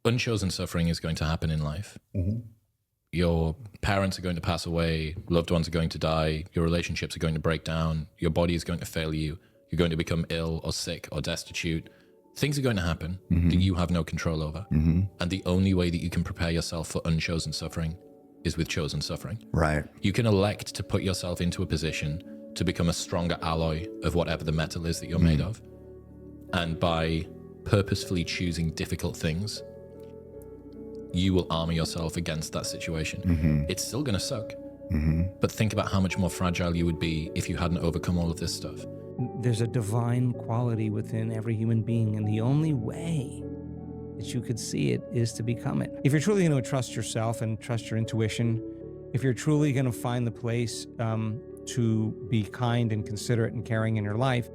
unchosen suffering is going to happen in life. Mm-hmm. Your parents are going to pass away, loved ones are going to die, your relationships are going to break down, your body is going to fail you, you're going to become ill or sick or destitute. Things are going to happen that you have no control over. And the only way that you can prepare yourself for unchosen suffering is with chosen suffering. Right. You can elect to put yourself into a position to become a stronger alloy of whatever the metal is that you're made of. And by purposefully choosing difficult things, you will armor yourself against that situation. It's still going to suck. But think about how much more fragile you would be if you hadn't overcome all of this stuff. There's a divine quality within every human being, and the only way that you could see it is to become it. If you're truly going to trust yourself and trust your intuition, if you're truly going to find the place to be kind and considerate and caring in your life,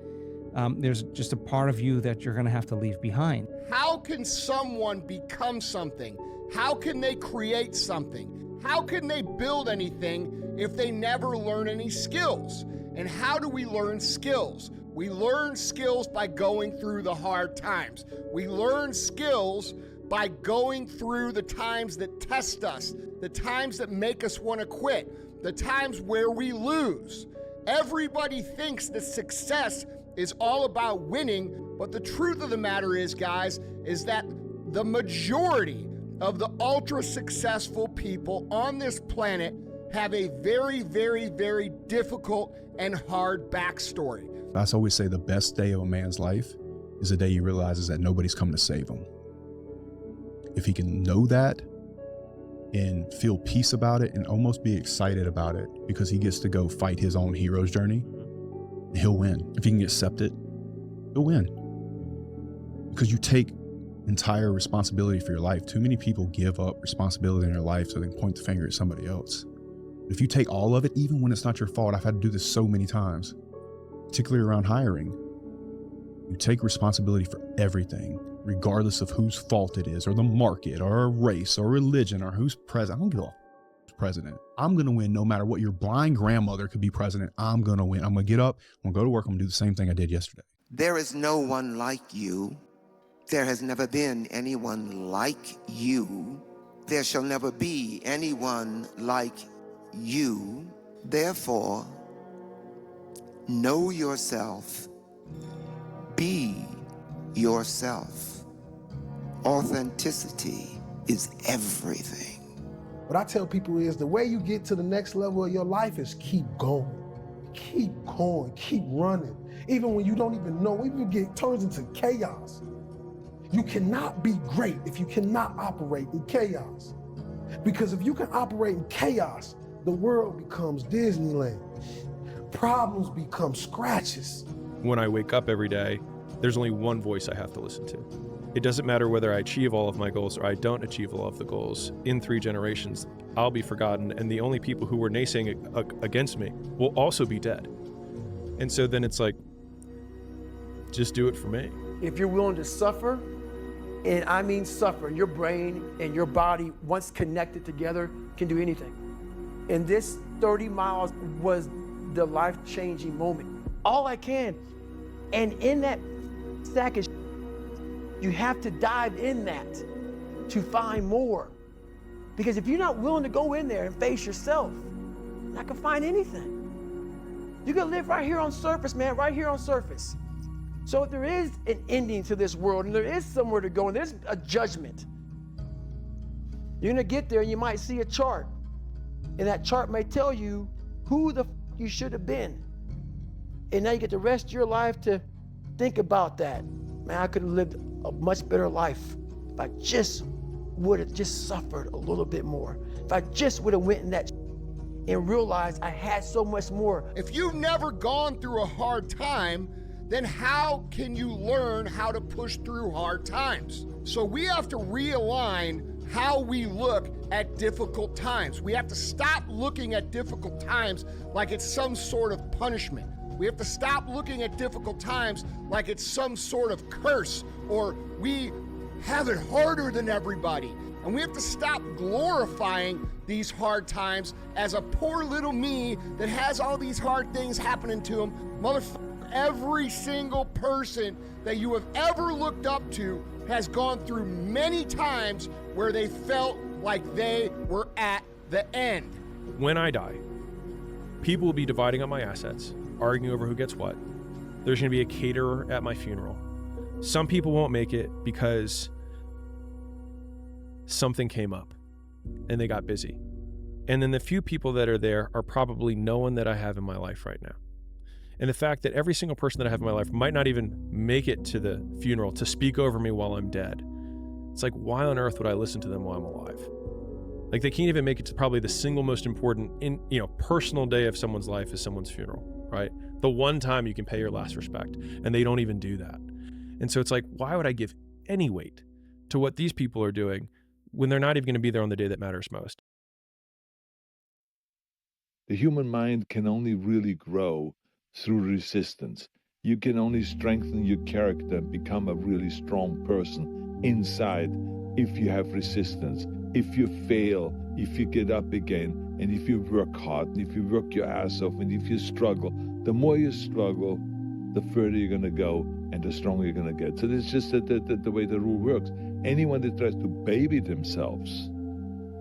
there's just a part of you that you're going to have to leave behind. How can someone become something? How can they create something? How can they build anything if they never learn any skills? And how do we learn skills? We learn skills by going through the hard times. We learn skills by going through the times that test us, the times that make us want to quit, the times where we lose. Everybody thinks that success is all about winning, but the truth of the matter is, guys, is that the majority of the ultra successful people on this planet have a very, very, very difficult and hard backstory. I always say the best day of a man's life is the day he realizes that nobody's coming to save him. If he can know that and feel peace about it and almost be excited about it because he gets to go fight his own hero's journey, he'll win. If he can accept it, he'll win. Because you take entire responsibility for your life. Too many people give up responsibility in their life so they can point the finger at somebody else. If you take all of it, even when it's not your fault, I've had to do this so many times, particularly around hiring. You take responsibility for everything, regardless of whose fault it is, or the market, or a race, or religion, or who's president. I don't give a who's president. I'm going to win no matter what. Your blind grandmother could be president. I'm going to win. I'm going to get up, I'm going to go to work, I'm going to do the same thing I did yesterday. There is no one like you. There has never been anyone like you. There shall never be anyone like you. Therefore, know yourself. Be yourself. Authenticity is everything. What I tell people is the way you get to the next level of your life is keep going. Keep going, keep running. Even when you don't even know, even it turns into chaos. You cannot be great if you cannot operate in chaos. Because if you can operate in chaos, the world becomes Disneyland. Problems become scratches. When I wake up every day, there's only one voice I have to listen to. It doesn't matter whether I achieve all of my goals or I don't achieve all of the goals. In 3 generations, I'll be forgotten, and the only people who were naysaying against me will also be dead. And so then it's like, just do it for me. If you're willing to suffer, and I mean suffer, your brain and your body, once connected together, can do anything. And this 30 miles was the life-changing moment. All I can. And in that sack of you have to dive in that to find more. Because if you're not willing to go in there and face yourself, you're not gonna find anything. You're gonna live right here on surface, man, right here on surface. So if there is an ending to this world and there is somewhere to go and there's a judgment, you're gonna get there and you might see a chart. And that chart may tell you who the you should have been. And now you get the rest of your life to think about that. Man, I could have lived a much better life if I just would have just suffered a little bit more. If I just would have went in that and realized I had so much more. If you've never gone through a hard time, then how can you learn how to push through hard times? So we have to realign how we look at difficult times. We have to stop looking at difficult times like it's some sort of punishment. We have to stop looking at difficult times like it's some sort of curse or we have it harder than everybody. And we have to stop glorifying these hard times as a poor little me that has all these hard things happening to him. Motherfucker, every single person that you have ever looked up to has gone through many times where they felt like they were at the end. When I die, people will be dividing up my assets, arguing over who gets what. There's going to be a caterer at my funeral. Some people won't make it because something came up and they got busy. And then the few people that are there are probably no one that I have in my life right now. And the fact that every single person that I have in my life might not even make it to the funeral to speak over me while I'm dead. It's like, why on earth would I listen to them while I'm alive? Like, they can't even make it to probably the single most important personal day of someone's life is someone's funeral, right? The one time you can pay your last respect, and they don't even do that. And so it's like, why would I give any weight to what these people are doing when they're not even going to be there on the day that matters most? The human mind can only really grow through resistance. You can only strengthen your character and become a really strong person inside if you have resistance. If you fail, if you get up again, and if you work hard, and if you work your ass off, and if you struggle, the more you struggle, the further you're going to go and the stronger you're going to get. So it's just the way the rule works. Anyone that tries to baby themselves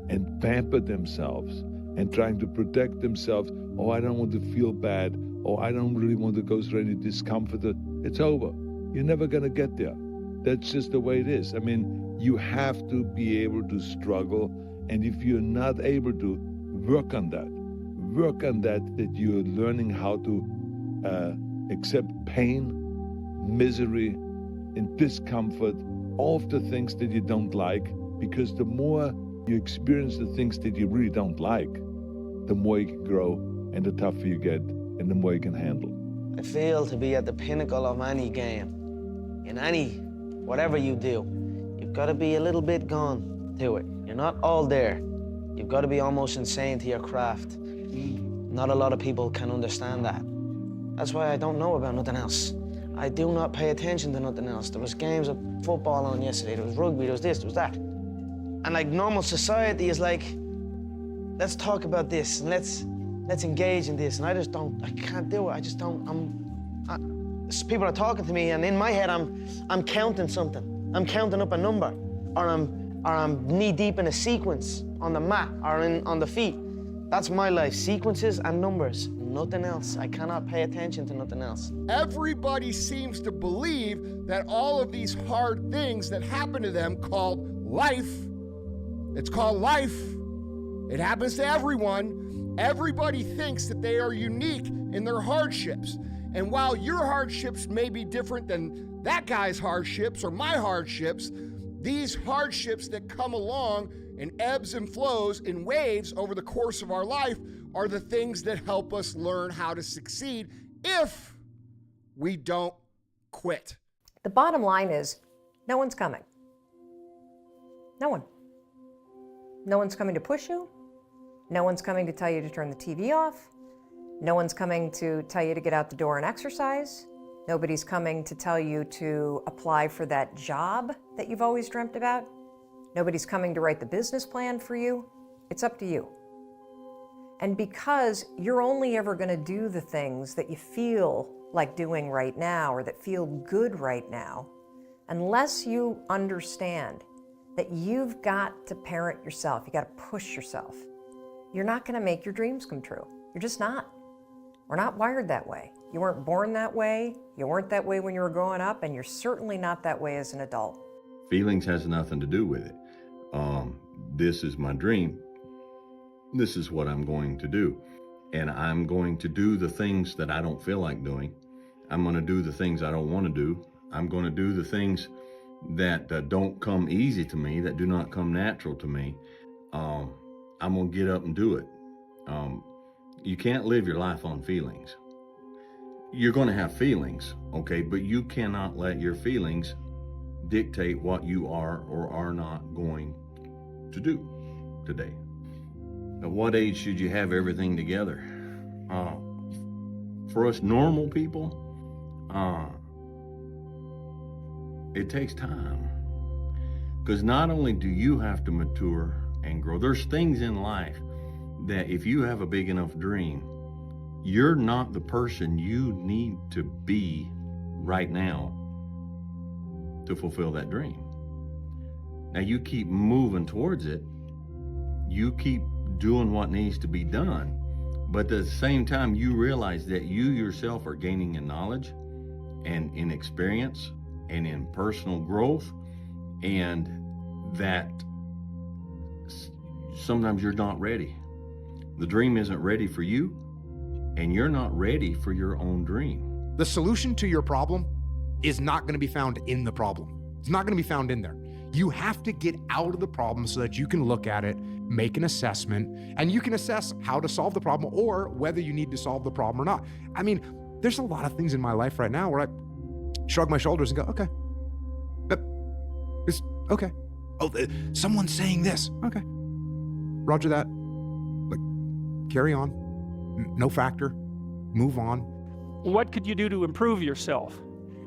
and pamper themselves and trying to protect themselves, oh, I don't want to feel bad, oh, I don't really want to go through any discomfort, it's over. You're never going to get there. That's just the way it is. I mean, you have to be able to struggle, and if you're not able to, work on that. Work on that you're learning how to accept pain, misery, and discomfort, all of the things that you don't like, because the more you experience the things that you really don't like, the more you can grow, and the tougher you get, and the more you can handle. I feel to be at the pinnacle of any game, in whatever you do, you've got to be a little bit gone to it. You're not all there. You've got to be almost insane to your craft. Not a lot of people can understand that. That's why I don't know about nothing else. I do not pay attention to nothing else. There was games of football on yesterday, there was rugby, there was this, there was that. And like normal society is like, let's talk about this and let's engage in this. And I can't do it. I just don't, people are talking to me and in my head I'm counting something. I'm counting up a number, or I'm knee deep in a sequence on the mat or on the feet. That's my life, sequences and numbers, nothing else. I cannot pay attention to nothing else. Everybody seems to believe that all of these hard things that happen to them called life, it's called life. It happens to everyone. Everybody thinks that they are unique in their hardships. And while your hardships may be different than that guy's hardships or my hardships, these hardships that come along in ebbs and flows, in waves over the course of our life, are the things that help us learn how to succeed if we don't quit. The bottom line is, no one's coming. No one. No one's coming to push you. No one's coming to tell you to turn the TV off. No one's coming to tell you to get out the door and exercise. Nobody's coming to tell you to apply for that job that you've always dreamt about. Nobody's coming to write the business plan for you. It's up to you. And because you're only ever going to do the things that you feel like doing right now or that feel good right now, unless you understand that you've got to parent yourself, you got to push yourself, you're not going to make your dreams come true. You're just not. We're not wired that way. You weren't born that way. You weren't that way when you were growing up, and you're certainly not that way as an adult. Feelings has nothing to do with it. This is my dream. This is what I'm going to do. And I'm going to do the things that I don't feel like doing. I'm going to do the things I don't want to do. I'm going to do the things that don't come easy to me, that do not come natural to me. I'm going to get up and do it. You can't live your life on feelings. You're going to have feelings, okay, but you cannot let your feelings dictate what you are or are not going to do today. At what age should you have everything together? For us normal people, it takes time. Because not only do you have to mature and grow, there's things in life that if you have a big enough dream, you're not the person you need to be right now to fulfill that dream. Now you keep moving towards it. You keep doing what needs to be done. But at the same time, you realize that you yourself are gaining in knowledge and in experience and in personal growth, and that sometimes you're not ready. The dream isn't ready for you, and you're not ready for your own dream. The solution to your problem is not going to be found in the problem. It's not going to be found in there. You have to get out of the problem so that you can look at it, make an assessment, and you can assess how to solve the problem or whether you need to solve the problem or not. I mean, there's a lot of things in my life right now where I shrug my shoulders and go, okay, it's okay. Oh, someone's saying this. Okay, roger that. Like, carry on. No factor. Move on. What could you do to improve yourself?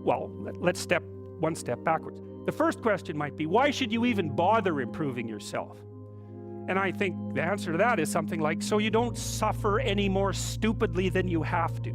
Well, let's step one step backwards. The first question might be, why should you even bother improving yourself? And I think the answer to that is something like, so you don't suffer any more stupidly than you have to.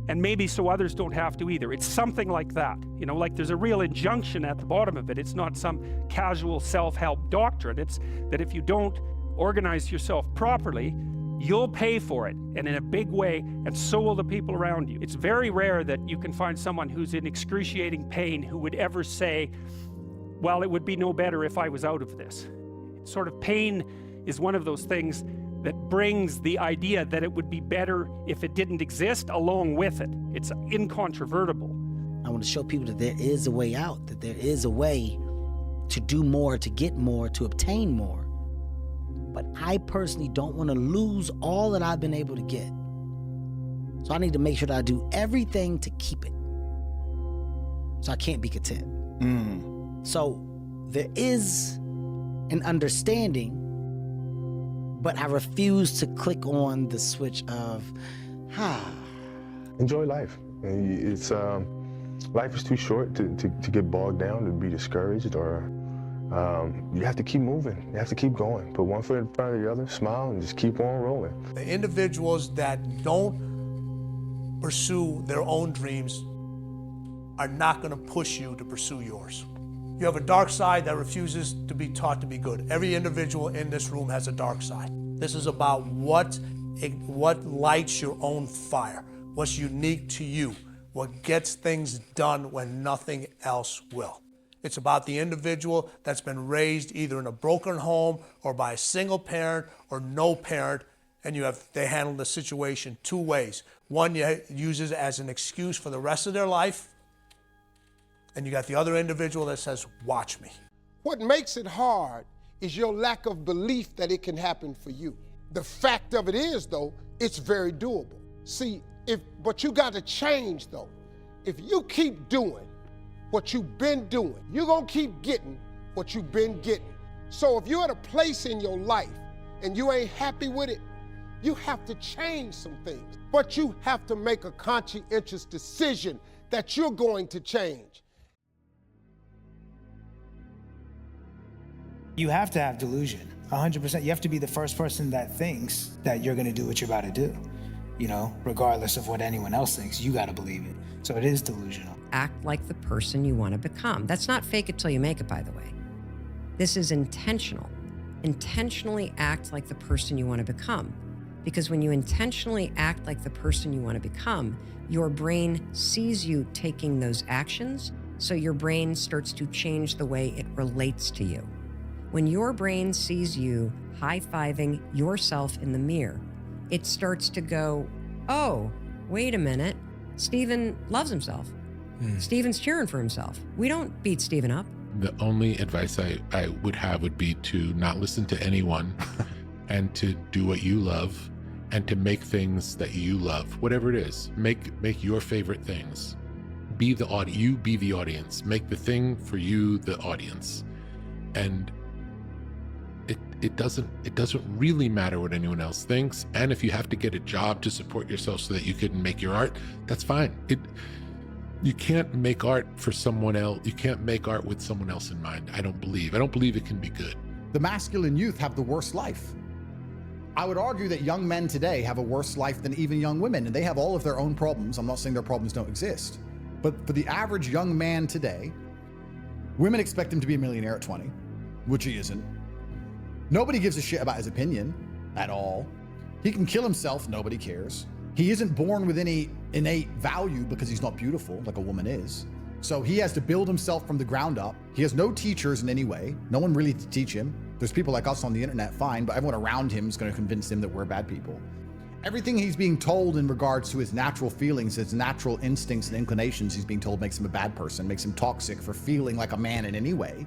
And maybe so others don't have to either. It's something like that. You know, like there's a real injunction at the bottom of it. It's not some casual self-help doctrine. It's that if you don't organize yourself properly, you'll pay for it, and in a big way, and so will the people around you. It's very rare that you can find someone who's in excruciating pain who would ever say, well, it would be no better if I was out of this. Sort of pain is one of those things that brings the idea that it would be better if it didn't exist along with it. It's incontrovertible. I want to show people that there is a way out, that there is a way to do more, to get more, to obtain more. But I personally don't want to lose all that I've been able to get. So I need to make sure that I do everything to keep it. So I can't be content. So there is an understanding, but I refuse to click on the switch of, Enjoy life. It's life is too short to get bogged down, to be discouraged, or you have to keep moving. You have to keep going. Put one foot in front of the other, smile, and just keep on rolling. The individuals that don't pursue their own dreams are not going to push you to pursue yours. You have a dark side that refuses to be taught to be good. Every individual in this room has a dark side. This is about what lights your own fire, what's unique to you, what gets things done when nothing else will. It's about the individual that's been raised either in a broken home or by a single parent or no parent, and they handle the situation two ways. One uses it as an excuse for the rest of their life, and you got the other individual that says, watch me. What makes it hard is your lack of belief that it can happen for you. The fact of it is, though, it's very doable. See, but you got to change, though. If you keep doing what you've been doing, you're gonna keep getting what you've been getting. So if you're at a place in your life and you ain't happy with it, you have to change some things. But you have to make a conscientious decision that you're going to change. You have to have delusion, 100%. You have to be the first person that thinks that you're gonna do what you're about to do. You know, regardless of what anyone else thinks, you gotta believe it. So it is delusional. Act like the person you want to become. That's not fake it till you make it, by the way. This is intentional. Intentionally act like the person you want to become. Because when you intentionally act like the person you want to become, your brain sees you taking those actions, so your brain starts to change the way it relates to you. When your brain sees you high-fiving yourself in the mirror, it starts to go, oh, wait a minute, Stephen loves himself. Stephen's cheering for himself. We don't beat Stephen up. The only advice I would have would be to not listen to anyone and to do what you love and to make things that you love, whatever it is. Make your favorite things. Be the audience. Make the thing for you the audience. And it doesn't really matter what anyone else thinks. And if you have to get a job to support yourself so that you can make your art, that's fine. You can't make art for someone else. You can't make art with someone else in mind. I don't believe it can be good. The masculine youth have the worst life. I would argue that young men today have a worse life than even young women, and they have all of their own problems. I'm not saying their problems don't exist, but for the average young man today, women expect him to be a millionaire at 20, which he isn't. Nobody gives a shit about his opinion at all. He can kill himself, nobody cares. He isn't born with any innate value because he's not beautiful like a woman is. So he has to build himself from the ground up. He has no teachers in any way. No one really to teach him. There's people like us on the internet, fine, but everyone around him is going to convince him that we're bad people. Everything he's being told in regards to his natural feelings, his natural instincts and inclinations, he's being told makes him a bad person, makes him toxic for feeling like a man in any way.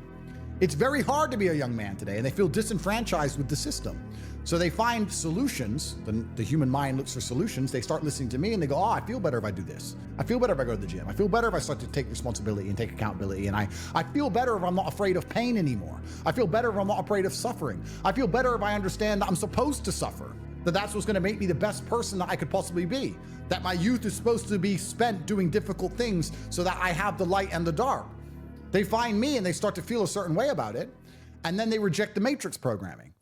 It's very hard to be a young man today, and they feel disenfranchised with the system. So they find solutions. The human mind looks for solutions. They start listening to me and they go, oh, I feel better if I do this. I feel better if I go to the gym. I feel better if I start to take responsibility and take accountability. And I feel better if I'm not afraid of pain anymore. I feel better if I'm not afraid of suffering. I feel better if I understand that I'm supposed to suffer, that that's what's going to make me the best person that I could possibly be, that my youth is supposed to be spent doing difficult things so that I have the light and the dark. They find me and they start to feel a certain way about it, and then they reject the matrix programming.